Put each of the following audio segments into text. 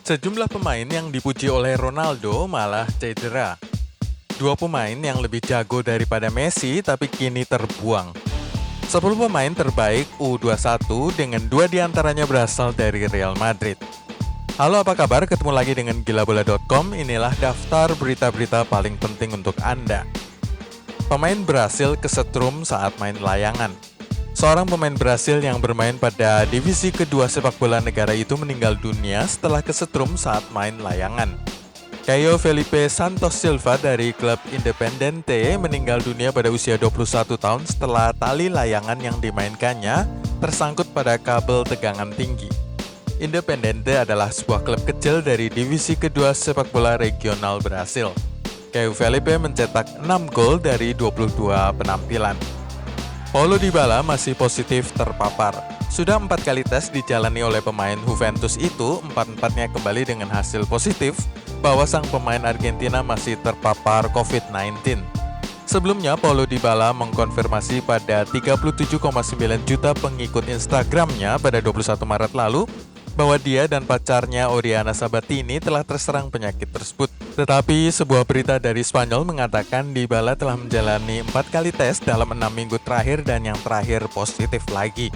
Sejumlah pemain yang dipuji oleh Ronaldo malah cedera. Dua pemain yang lebih jago daripada Messi tapi kini terbuang. 10 pemain terbaik U21 dengan dua diantaranya berasal dari Real Madrid. Halo, apa kabar? Ketemu lagi dengan gilabola.com. Inilah daftar berita-berita paling penting untuk Anda. Pemain Brasil kesetrum saat main layangan. Seorang pemain Brasil yang bermain pada divisi kedua sepak bola negara itu meninggal dunia setelah kesetrum saat main layangan. Caio Felipe Santos Silva dari klub Independente meninggal dunia pada usia 21 tahun setelah tali layangan yang dimainkannya tersangkut pada kabel tegangan tinggi. Independente adalah sebuah klub kecil dari divisi kedua sepak bola regional Brasil. Caio Felipe mencetak 6 gol dari 22 penampilan. Paulo Dybala masih positif terpapar. Sudah 4 kali tes dijalani oleh pemain Juventus itu, 4-4-nya kembali dengan hasil positif bahwa sang pemain Argentina masih terpapar COVID-19. Sebelumnya, Paulo Dybala mengkonfirmasi pada 37,9 juta pengikut Instagramnya pada 21 Maret lalu bahwa dia dan pacarnya Oriana Sabatini telah terserang penyakit tersebut. Tetapi sebuah berita dari Spanyol mengatakan Dybala telah menjalani 4 kali tes dalam 6 minggu terakhir dan yang terakhir positif lagi.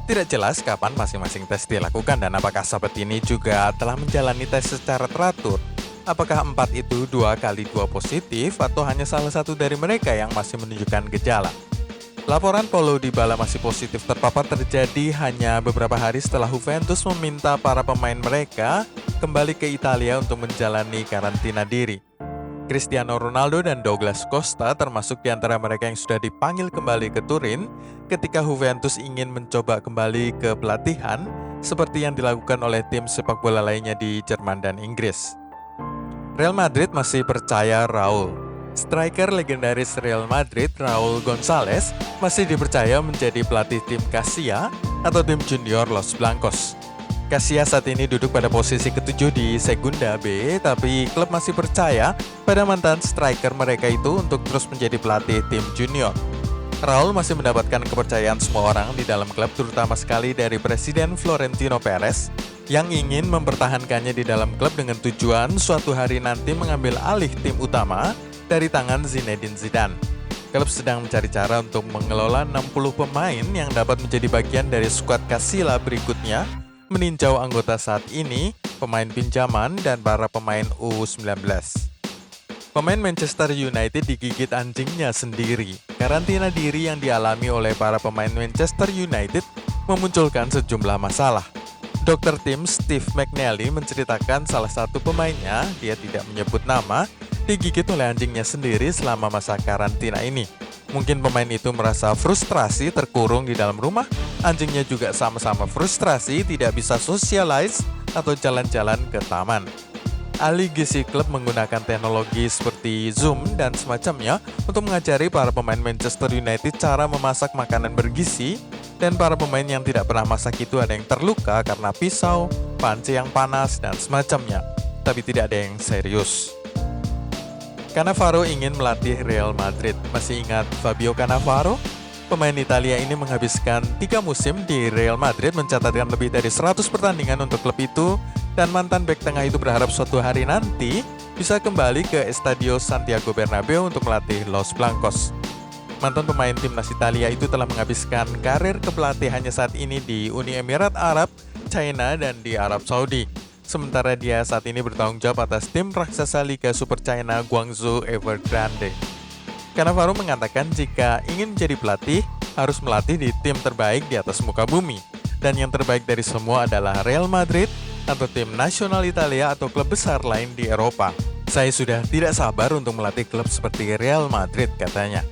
Tidak jelas kapan masing-masing tes dilakukan dan apakah Sabatini juga telah menjalani tes secara teratur. Apakah 4 itu 2 kali 2 positif atau hanya salah satu dari mereka yang masih menunjukkan gejala? Laporan Paulo Dybala masih positif terpapar terjadi hanya beberapa hari setelah Juventus meminta para pemain mereka kembali ke Italia untuk menjalani karantina diri. Cristiano Ronaldo dan Douglas Costa termasuk di antara mereka yang sudah dipanggil kembali ke Turin ketika Juventus ingin mencoba kembali ke pelatihan seperti yang dilakukan oleh tim sepak bola lainnya di Jerman dan Inggris. Real Madrid masih percaya Raul. Striker legendaris Real Madrid, Raul Gonzalez, masih dipercaya menjadi pelatih tim Casilla atau tim junior Los Blancos. Casilla saat ini duduk pada posisi ke-7 di Segunda B, tapi klub masih percaya pada mantan striker mereka itu untuk terus menjadi pelatih tim junior. Raul masih mendapatkan kepercayaan semua orang di dalam klub, terutama sekali dari Presiden Florentino Perez, yang ingin mempertahankannya di dalam klub dengan tujuan suatu hari nanti mengambil alih tim utama dari tangan Zinedine Zidane. Klub sedang mencari cara untuk mengelola 60 pemain yang dapat menjadi bagian dari skuad Casilla berikutnya, meninjau anggota saat ini, pemain pinjaman, dan para pemain U19. Pemain Manchester United digigit anjingnya sendiri. Karantina diri yang dialami oleh para pemain Manchester United memunculkan sejumlah masalah. Dokter tim Steve McNally menceritakan salah satu pemainnya, dia tidak menyebut nama, digigit oleh anjingnya sendiri selama masa karantina ini. Mungkin pemain itu merasa frustrasi terkurung di dalam rumah, anjingnya juga sama-sama frustrasi tidak bisa socialize atau jalan-jalan ke taman. Ahli gizi klub menggunakan teknologi seperti Zoom dan semacamnya untuk mengajari para pemain Manchester United cara memasak makanan bergizi, dan para pemain yang tidak pernah masak itu ada yang terluka karena pisau, panci yang panas, dan semacamnya. Tapi tidak ada yang serius. Cannavaro ingin melatih Real Madrid. Masih ingat Fabio Cannavaro? Pemain Italia ini menghabiskan 3 musim di Real Madrid, mencatatkan lebih dari 100 pertandingan untuk klub itu, dan mantan bek tengah itu berharap suatu hari nanti bisa kembali ke Estadio Santiago Bernabeu untuk melatih Los Blancos. Mantan pemain timnas Italia itu telah menghabiskan karir kepelatihannya saat ini di Uni Emirat Arab, China, dan di Arab Saudi. Sementara dia saat ini bertanggung jawab atas tim raksasa Liga Super China Guangzhou Evergrande. Cannavaro mengatakan jika ingin menjadi pelatih, harus melatih di tim terbaik di atas muka bumi. Dan yang terbaik dari semua adalah Real Madrid atau tim nasional Italia atau klub besar lain di Eropa. Saya sudah tidak sabar untuk melatih klub seperti Real Madrid, katanya.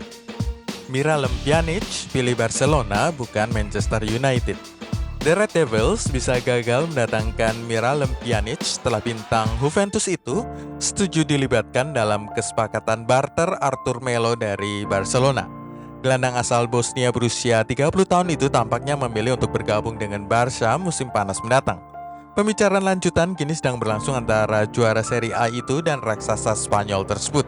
Miralem Pjanic pilih Barcelona bukan Manchester United. The Red Devils bisa gagal mendatangkan Miralem Pjanic setelah bintang Juventus itu setuju dilibatkan dalam kesepakatan barter Arthur Melo dari Barcelona. Gelandang asal Bosnia berusia 30 tahun itu tampaknya memilih untuk bergabung dengan Barca musim panas mendatang. Pembicaraan lanjutan kini sedang berlangsung antara juara Serie A itu dan raksasa Spanyol tersebut.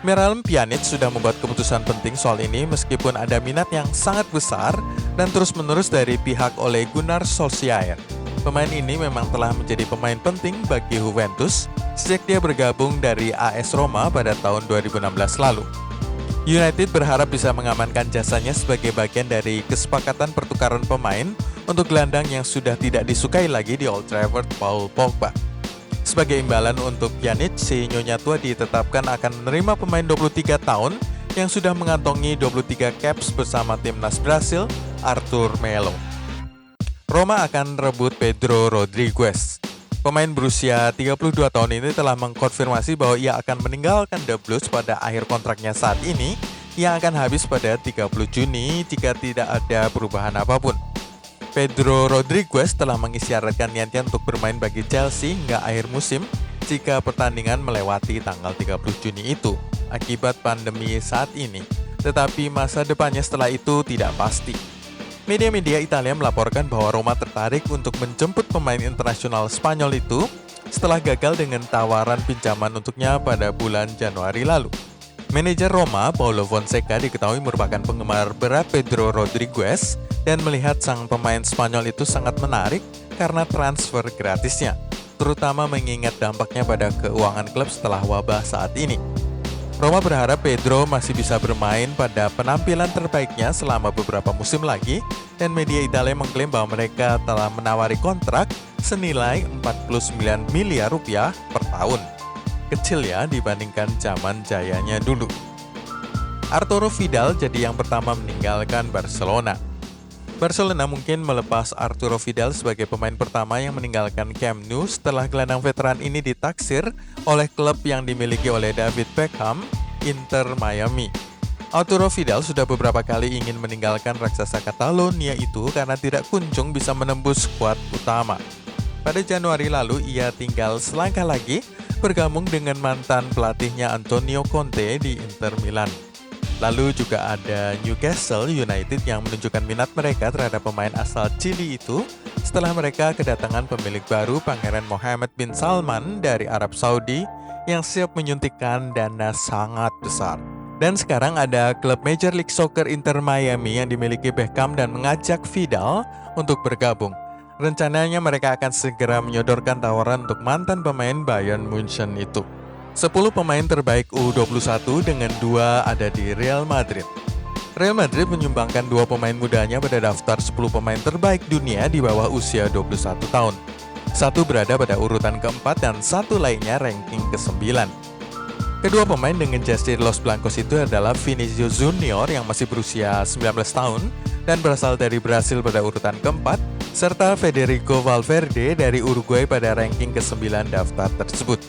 Miralem Pjanic sudah membuat keputusan penting soal ini meskipun ada minat yang sangat besar dan terus-menerus dari pihak Ole Gunnar Solskjaer. Pemain ini memang telah menjadi pemain penting bagi Juventus sejak dia bergabung dari AS Roma pada tahun 2016 lalu. United berharap bisa mengamankan jasanya sebagai bagian dari kesepakatan pertukaran pemain untuk gelandang yang sudah tidak disukai lagi di Old Trafford, Paul Pogba. Sebagai imbalan untuk Pjanic, si Nyonya Tua ditetapkan akan menerima pemain 23 tahun yang sudah mengantongi 23 caps bersama timnas Brasil, Arthur Melo. Roma akan rebut Pedro Rodriguez. Pemain berusia 32 tahun ini telah mengkonfirmasi bahwa ia akan meninggalkan The Blues pada akhir kontraknya saat ini yang akan habis pada 30 Juni jika tidak ada perubahan apapun. Pedro Rodriguez telah mengisyaratkan niatnya untuk bermain bagi Chelsea hingga akhir musim jika pertandingan melewati tanggal 30 Juni itu akibat pandemi saat ini, tetapi masa depannya setelah itu tidak pasti. Media-media Italia melaporkan bahwa Roma tertarik untuk menjemput pemain internasional Spanyol itu setelah gagal dengan tawaran pinjaman untuknya pada bulan Januari lalu. Manajer Roma, Paulo Fonseca, diketahui merupakan penggemar berat Pedro Rodriguez dan melihat sang pemain Spanyol itu sangat menarik karena transfer gratisnya, terutama mengingat dampaknya pada keuangan klub setelah wabah saat ini. Roma berharap Pedro masih bisa bermain pada penampilan terbaiknya selama beberapa musim lagi, dan media Italia mengklaim bahwa mereka telah menawari kontrak senilai 49 miliar rupiah per tahun. Kecil ya dibandingkan zaman jayanya dulu. Arturo Vidal jadi yang pertama meninggalkan Barcelona. Barcelona mungkin melepas Arturo Vidal sebagai pemain pertama yang meninggalkan Camp Nou setelah gelandang veteran ini ditaksir oleh klub yang dimiliki oleh David Beckham, Inter Miami. Arturo Vidal sudah beberapa kali ingin meninggalkan raksasa Catalonia itu karena tidak kunjung bisa menembus skuad utama. Pada Januari lalu ia tinggal selangkah lagi bergabung dengan mantan pelatihnya Antonio Conte di Inter Milan. Lalu juga ada Newcastle United yang menunjukkan minat mereka terhadap pemain asal Chili itu setelah mereka kedatangan pemilik baru Pangeran Mohammed bin Salman dari Arab Saudi yang siap menyuntikkan dana sangat besar. Dan sekarang ada klub Major League Soccer Inter Miami yang dimiliki Beckham dan mengajak Vidal untuk bergabung. Rencananya mereka akan segera menyodorkan tawaran untuk mantan pemain Bayern Munchen itu. 10 pemain terbaik U21 dengan 2 ada di Real Madrid. Real Madrid menyumbangkan 2 pemain mudanya pada daftar 10 pemain terbaik dunia di bawah usia 21 tahun. Satu berada pada urutan keempat dan satu lainnya ranking ke-9. Kedua pemain dengan jersey Los Blancos itu adalah Vinicius Junior yang masih berusia 19 tahun dan berasal dari Brasil pada urutan keempat, serta Federico Valverde dari Uruguay pada ranking ke-9 daftar tersebut.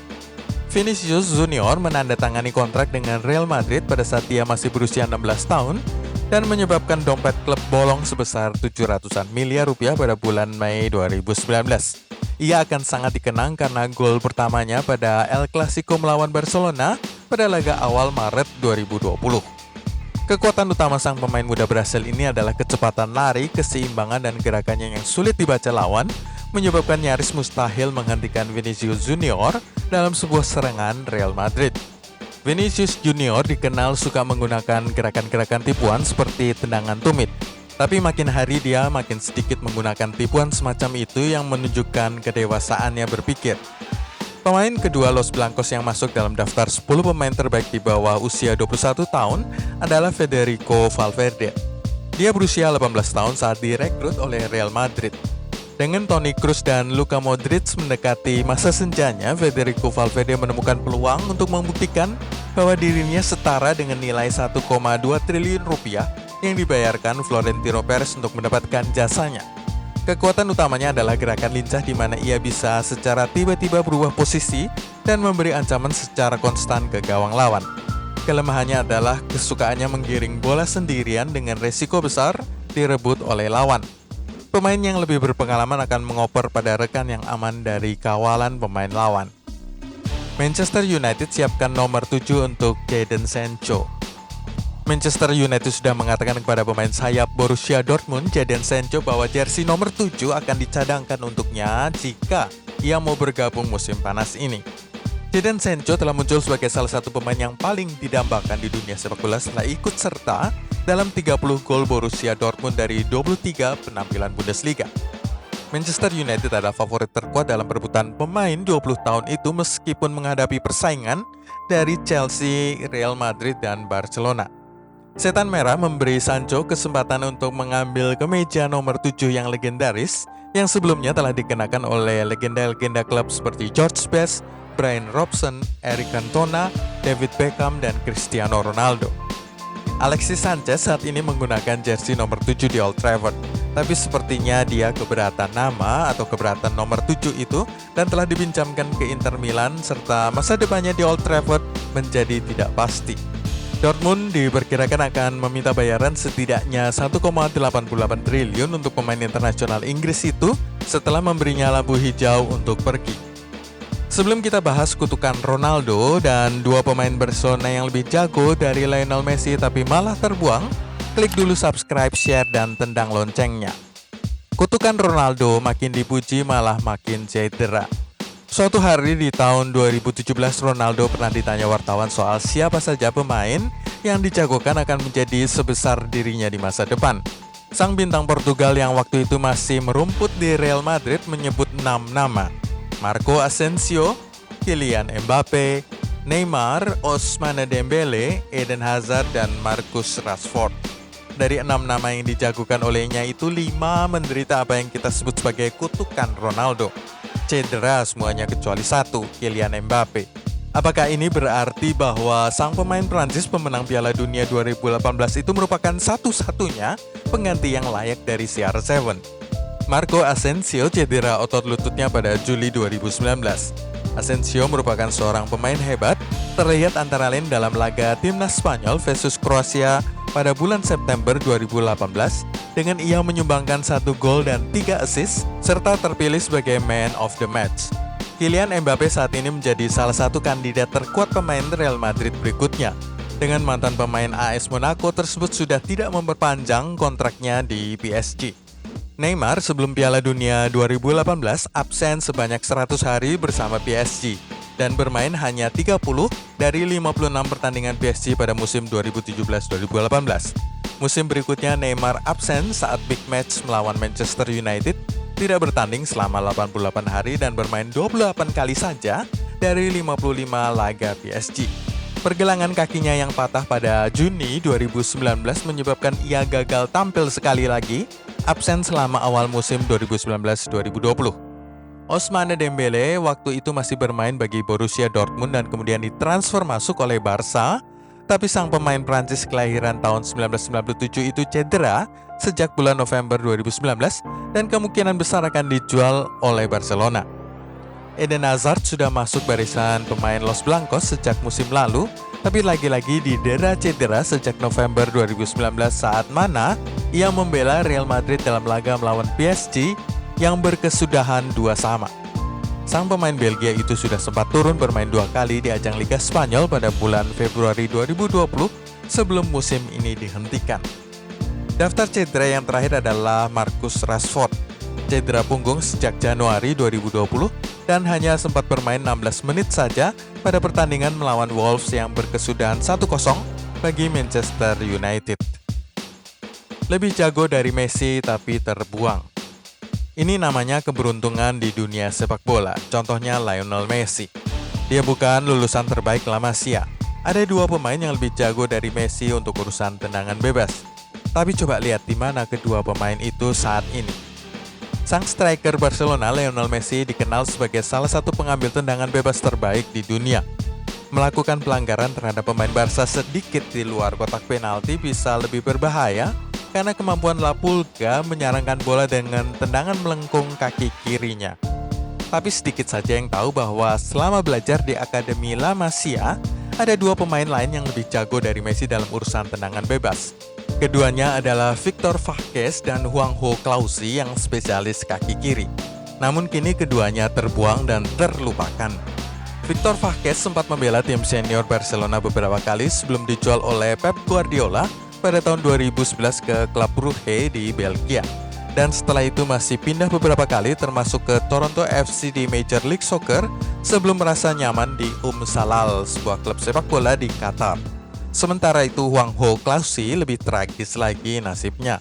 Vinicius Junior menandatangani kontrak dengan Real Madrid pada saat dia masih berusia 16 tahun dan menyebabkan dompet klub bolong sebesar 700-an miliar rupiah pada bulan Mei 2019. Ia akan sangat dikenang karena gol pertamanya pada El Clasico melawan Barcelona pada laga awal Maret 2020. Kekuatan utama sang pemain muda Brasil ini adalah kecepatan lari, keseimbangan, dan gerakannya yang sulit dibaca lawan, menyebabkan nyaris mustahil menghentikan Vinicius Junior dalam sebuah serangan Real Madrid. Vinicius Junior dikenal suka menggunakan gerakan-gerakan tipuan seperti tendangan tumit. Tapi makin hari dia makin sedikit menggunakan tipuan semacam itu yang menunjukkan kedewasaannya berpikir. Pemain kedua Los Blancos yang masuk dalam daftar 10 pemain terbaik di bawah usia 21 tahun adalah Federico Valverde. Dia berusia 18 tahun saat direkrut oleh Real Madrid. Dengan Toni Kroos dan Luka Modric mendekati masa senjanya, Federico Valverde menemukan peluang untuk membuktikan bahwa dirinya setara dengan nilai 1,2 triliun rupiah yang dibayarkan Florentino Perez untuk mendapatkan jasanya. Kekuatan utamanya adalah gerakan lincah di mana ia bisa secara tiba-tiba berubah posisi dan memberi ancaman secara konstan ke gawang lawan. Kelemahannya adalah kesukaannya menggiring bola sendirian dengan resiko besar direbut oleh lawan. Pemain yang lebih berpengalaman akan mengoper pada rekan yang aman dari kawalan pemain lawan. Manchester United siapkan nomor 7 untuk Jadon Sancho. Manchester United sudah mengatakan kepada pemain sayap Borussia Dortmund, Jadon Sancho, bahwa jersey nomor 7 akan dicadangkan untuknya jika ia mau bergabung musim panas ini. Jadon Sancho telah muncul sebagai salah satu pemain yang paling didambakan di dunia sepak bola setelah ikut serta dalam 30 gol Borussia Dortmund dari 23 penampilan Bundesliga. Manchester United adalah favorit terkuat dalam perebutan pemain 20 tahun itu meskipun menghadapi persaingan dari Chelsea, Real Madrid, dan Barcelona. Setan Merah memberi Sancho kesempatan untuk mengambil kemeja nomor 7 yang legendaris yang sebelumnya telah dikenakan oleh legenda-legenda klub seperti George Best, Brian Robson, Eric Cantona, David Beckham, dan Cristiano Ronaldo. Alexis Sanchez saat ini menggunakan jersey nomor 7 di Old Trafford, tapi sepertinya dia keberatan nama atau keberatan nomor 7 itu dan telah dipinjamkan ke Inter Milan serta masa depannya di Old Trafford menjadi tidak pasti. Dortmund diperkirakan akan meminta bayaran setidaknya 1,88 triliun untuk pemain internasional Inggris itu setelah memberinya lampu hijau untuk pergi. Sebelum kita bahas kutukan Ronaldo dan dua pemain Barcelona yang lebih jago dari Lionel Messi tapi malah terbuang, klik dulu subscribe, share, dan tendang loncengnya. Kutukan Ronaldo makin dipuji malah makin cedera. Suatu hari di tahun 2017 Ronaldo pernah ditanya wartawan soal siapa saja pemain yang dijagokan akan menjadi sebesar dirinya di masa depan. Sang bintang Portugal yang waktu itu masih merumput di Real Madrid menyebut 6 nama. Marco Asensio, Kylian Mbappe, Neymar, Ousmane Dembele, Eden Hazard, dan Marcus Rashford. Dari 6 nama yang dijagokan olehnya itu 5 menderita apa yang kita sebut sebagai kutukan Ronaldo. Cedera semuanya kecuali 1, Kylian Mbappe. Apakah ini berarti bahwa sang pemain Prancis pemenang Piala Dunia 2018 itu merupakan satu-satunya pengganti yang layak dari CR7? Marco Asensio cedera otot lututnya pada Juli 2019. Asensio merupakan seorang pemain hebat, terlihat antara lain dalam laga timnas Spanyol versus Kroasia pada bulan September 2018 dengan ia menyumbangkan 1 gol dan 3 assist serta terpilih sebagai man of the match. Kylian Mbappe saat ini menjadi salah satu kandidat terkuat pemain Real Madrid berikutnya. Dengan mantan pemain AS Monaco tersebut sudah tidak memperpanjang kontraknya di PSG. Neymar sebelum Piala Dunia 2018 absen sebanyak 100 hari bersama PSG dan bermain hanya 30 dari 56 pertandingan PSG pada musim 2017-2018. Musim berikutnya Neymar absen saat big match melawan Manchester United, tidak bertanding selama 88 hari dan bermain 28 kali saja dari 55 laga PSG. Pergelangan kakinya yang patah pada Juni 2019 menyebabkan ia gagal tampil sekali lagi, absen selama awal musim 2019-2020. Ousmane Dembele waktu itu masih bermain bagi Borussia Dortmund dan kemudian ditransfer masuk oleh Barca, tapi sang pemain Prancis kelahiran tahun 1997 itu cedera sejak bulan November 2019 dan kemungkinan besar akan dijual oleh Barcelona. Eden Hazard sudah masuk barisan pemain Los Blancos sejak musim lalu, tapi lagi-lagi didera cedera sejak November 2019 saat mana ia membela Real Madrid dalam laga melawan PSG yang berkesudahan 2-2. Sang pemain Belgia itu sudah sempat turun bermain 2 kali di ajang Liga Spanyol pada bulan Februari 2020 sebelum musim ini dihentikan. Daftar cedera yang terakhir adalah Marcus Rashford. Cedera punggung sejak Januari 2020 dan hanya sempat bermain 16 menit saja pada pertandingan melawan Wolves yang berkesudahan 1-0 bagi Manchester United. Lebih jago dari Messi tapi terbuang. Ini namanya keberuntungan di dunia sepak bola, contohnya Lionel Messi. Dia bukan lulusan terbaik La Masia. Ada 2 pemain yang lebih jago dari Messi untuk urusan tendangan bebas. Tapi coba lihat di mana kedua pemain itu saat ini. Sang striker Barcelona Lionel Messi dikenal sebagai salah satu pengambil tendangan bebas terbaik di dunia. Melakukan pelanggaran terhadap pemain Barca sedikit di luar kotak penalti bisa lebih berbahaya karena kemampuan La Pulga menyarangkan bola dengan tendangan melengkung kaki kirinya. Tapi sedikit saja yang tahu bahwa selama belajar di Akademi La Masia, ada 2 pemain lain yang lebih jago dari Messi dalam urusan tendangan bebas. Keduanya adalah Victor Vázquez dan Juanjo Clausi yang spesialis kaki kiri. Namun kini keduanya terbuang dan terlupakan. Victor Vázquez sempat membela tim senior Barcelona beberapa kali sebelum dijual oleh Pep Guardiola pada tahun 2011 ke klub Brugge di Belgia. Dan setelah itu masih pindah beberapa kali termasuk ke Toronto FC di Major League Soccer sebelum merasa nyaman di Salal, sebuah klub sepak bola di Qatar. Sementara itu Juanjo Clausi lebih tragis lagi nasibnya.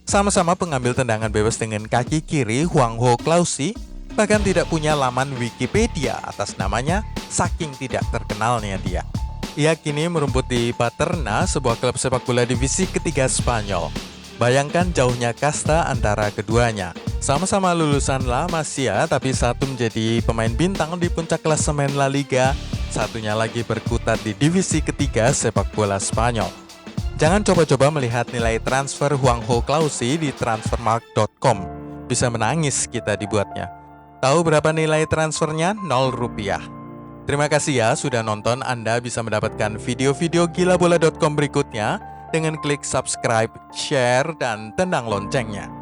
Sama-sama pengambil tendangan bebas dengan kaki kiri, Juanjo Clausi bahkan tidak punya laman Wikipedia atas namanya, saking tidak terkenalnya dia. Ia kini merumput di Paterna, sebuah klub sepak bola divisi ketiga Spanyol. Bayangkan jauhnya kasta antara keduanya. Sama-sama lulusan La Masia, tapi satu menjadi pemain bintang di puncak klasemen La Liga, satunya lagi berkutat di divisi ketiga sepak bola Spanyol. Jangan coba-coba melihat nilai transfer Juanjo Clausi di transfermarkt.com. Bisa menangis kita dibuatnya. Tahu berapa nilai transfernya? 0 rupiah. Terima kasih ya sudah nonton. Anda bisa mendapatkan video-video gilabola.com berikutnya dengan klik subscribe, share, dan tendang loncengnya.